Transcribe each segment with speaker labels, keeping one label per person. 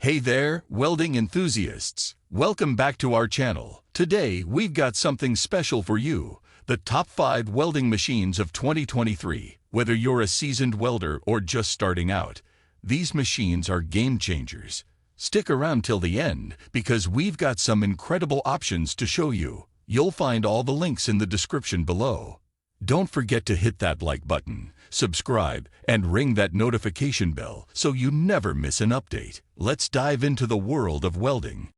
Speaker 1: Hey there, welding enthusiasts! Welcome back to our channel. Today, we've got something special for you. The top 5 welding machines of 2023. Whether you're a seasoned welder or just starting out, these machines are game changers. Stick around till the end because we've got some incredible options to show you. You'll find all the links in the description below. Don't forget to hit that like button, subscribe, and ring that notification bell so you never miss an update. Let's dive into the world of welding.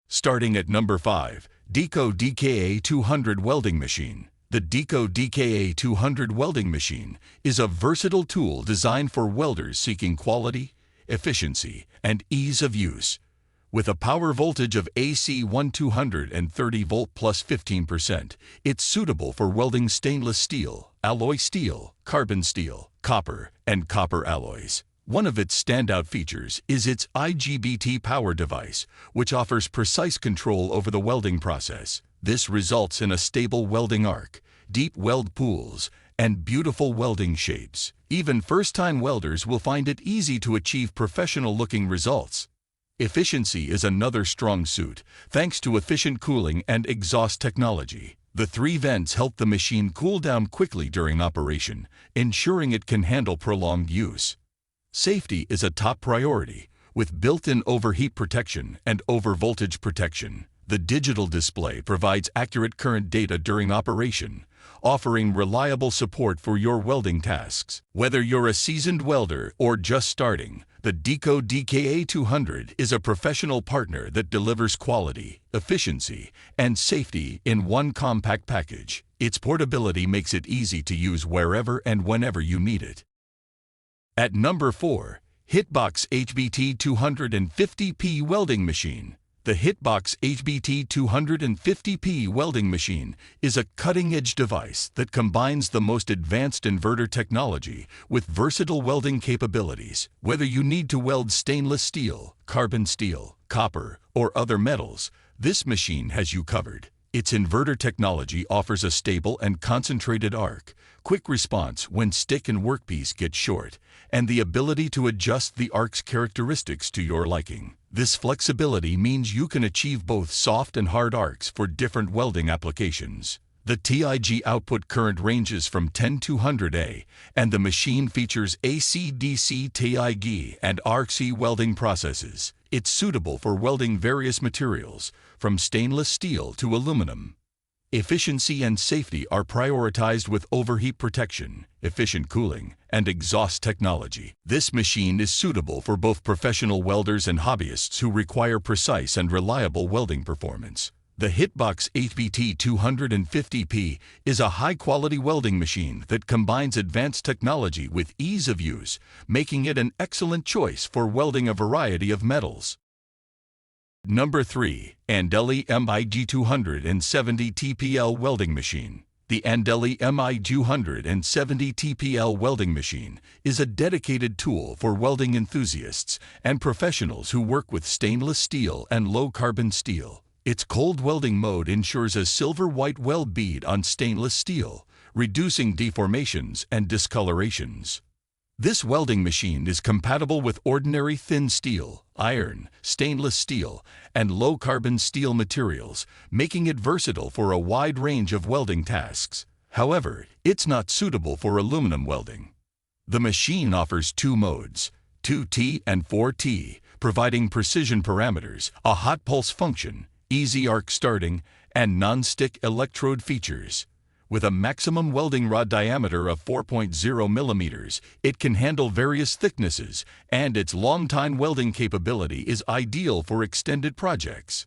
Speaker 1: Starting at number 5, DKA-200 Welding Machine. The DKA-200 Welding Machine is a versatile tool designed for welders seeking quality, efficiency, and ease of use. With a power voltage of AC 1230 volt plus 15%, it's suitable for welding stainless steel, alloy steel, carbon steel, copper, and copper alloys. One of its standout features is its IGBT power device, which offers precise control over the welding process. This results in a stable welding arc, deep weld pools, and beautiful welding shapes. Even first-time welders will find it easy to achieve professional-looking results. Efficiency is another strong suit, thanks to efficient cooling and exhaust technology. The 3 vents help the machine cool down quickly during operation, ensuring it can handle prolonged use. Safety is a top priority, with built-in overheat protection and overvoltage protection. The digital display provides accurate current data during operation, offering reliable support for your welding tasks. Whether you're a seasoned welder or just starting, the DKA-200 is a professional partner that delivers quality, efficiency, and safety in one compact package. Its portability makes it easy to use wherever and whenever you need it. At number 4, Hitachi HBT250P Welding Machine. The Hitachi HBT250P Welding Machine is a cutting-edge device that combines the most advanced inverter technology with versatile welding capabilities. Whether you need to weld stainless steel, carbon steel, copper, or other metals, this machine has you covered. Its inverter technology offers a stable and concentrated arc, quick response when stick and workpiece get short, and the ability to adjust the arc's characteristics to your liking. This flexibility means you can achieve both soft and hard arcs for different welding applications. The TIG output current ranges from 10 to 100 A, and the machine features AC/DC TIG and RC welding processes. It's suitable for welding various materials, from stainless steel to aluminum. Efficiency and safety are prioritized with overheat protection, efficient cooling, and exhaust technology. This machine is suitable for both professional welders and hobbyists who require precise and reliable welding performance. The Hitachi HBT250P is a high-quality welding machine that combines advanced technology with ease of use, making it an excellent choice for welding a variety of metals. Number 3, Andeli M270 TPL Welding Machine. The Andeli M270 TPL welding machine is a dedicated tool for welding enthusiasts and professionals who work with stainless steel and low-carbon steel. Its cold welding mode ensures a silver-white weld bead on stainless steel, reducing deformations and discolorations. This welding machine is compatible with ordinary thin steel, iron, stainless steel, and low-carbon steel materials, making it versatile for a wide range of welding tasks. However, it's not suitable for aluminum welding. The machine offers 2 modes, 2T and 4T, providing precision parameters, a hot pulse function, easy arc starting, and non-stick electrode features. With a maximum welding rod diameter of 4.0 millimeters, it can handle various thicknesses, and its long-time welding capability is ideal for extended projects.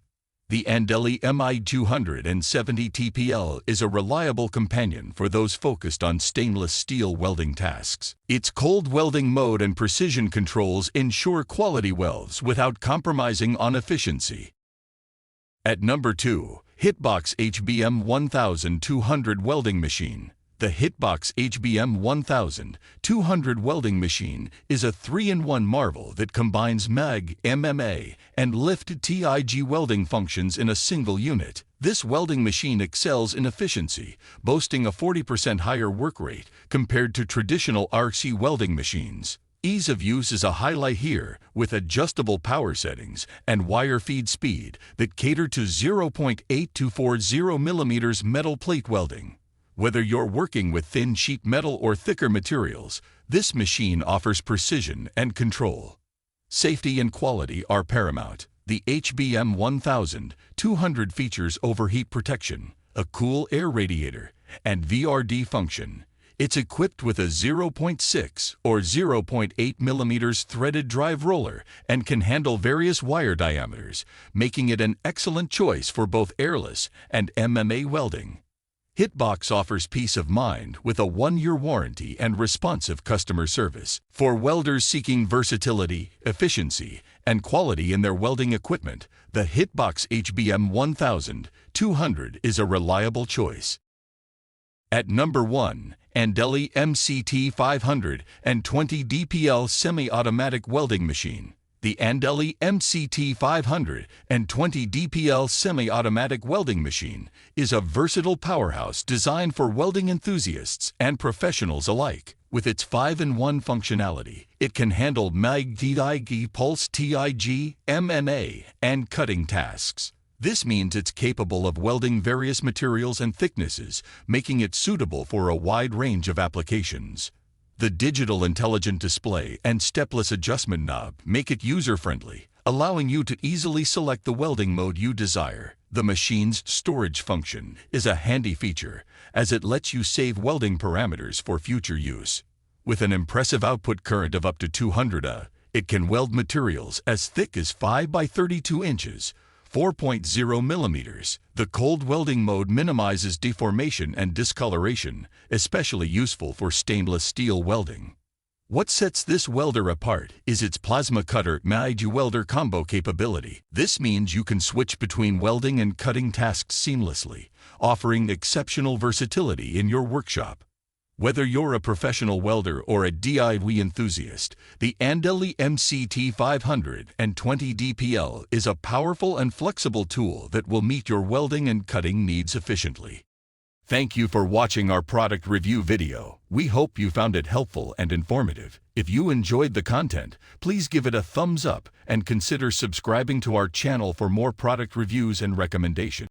Speaker 1: The Andeli M270 TPL is a reliable companion for those focused on stainless steel welding tasks. Its cold welding mode and precision controls ensure quality welds without compromising on efficiency. At number 2, Hitachi HBM200 Welding Machine. The Hitachi HBM200 Welding Machine is a 3-in-1 marvel that combines MAG, MMA, and lift TIG welding functions in a single unit. This welding machine excels in efficiency, boasting a 40% higher work rate compared to traditional RC welding machines. ease of use is a highlight here, with adjustable power settings and wire feed speed that cater to 0.8240 millimeters metal plate welding. Whether you're working with thin sheet metal or thicker materials, this machine offers precision and control. Safety and quality are paramount. The HBM 200 features overheat protection, a cool air radiator, and VRD function. It's equipped with a 0.6 or 0.8 millimeters threaded drive roller and can handle various wire diameters, making it an excellent choice for both airless and MMA welding. Hitbox offers peace of mind with a 1-year warranty and responsive customer service. For welders seeking versatility, efficiency, and quality in their welding equipment, the Hitbox HBM 200 is a reliable choice. At number 1, Andeli M270 DPL Semi-Automatic Welding Machine. The Andeli M270 DPL Semi-Automatic Welding Machine is a versatile powerhouse designed for welding enthusiasts and professionals alike. With its 5-in-1 functionality, it can handle MIG, TIG, pulse, TIG, MMA, and cutting tasks. This means it's capable of welding various materials and thicknesses, making it suitable for a wide range of applications. The digital intelligent display and stepless adjustment knob make it user-friendly, allowing you to easily select the welding mode you desire. The machine's storage function is a handy feature, as it lets you save welding parameters for future use. With an impressive output current of up to 200 A, it can weld materials as thick as 5 by 32 inches, 4.0 millimeters. The cold welding mode minimizes deformation and discoloration, especially useful for stainless steel welding. What sets this welder apart is its plasma cutter MIG welder combo capability. This means you can switch between welding and cutting tasks seamlessly, offering exceptional versatility in your workshop. Whether you're a professional welder or a DIY enthusiast, the Andeli M270 DPL is a powerful and flexible tool that will meet your welding and cutting needs efficiently. Thank you for watching our product review video. We hope you found it helpful and informative. If you enjoyed the content, please give it a thumbs up and consider subscribing to our channel for more product reviews and recommendations.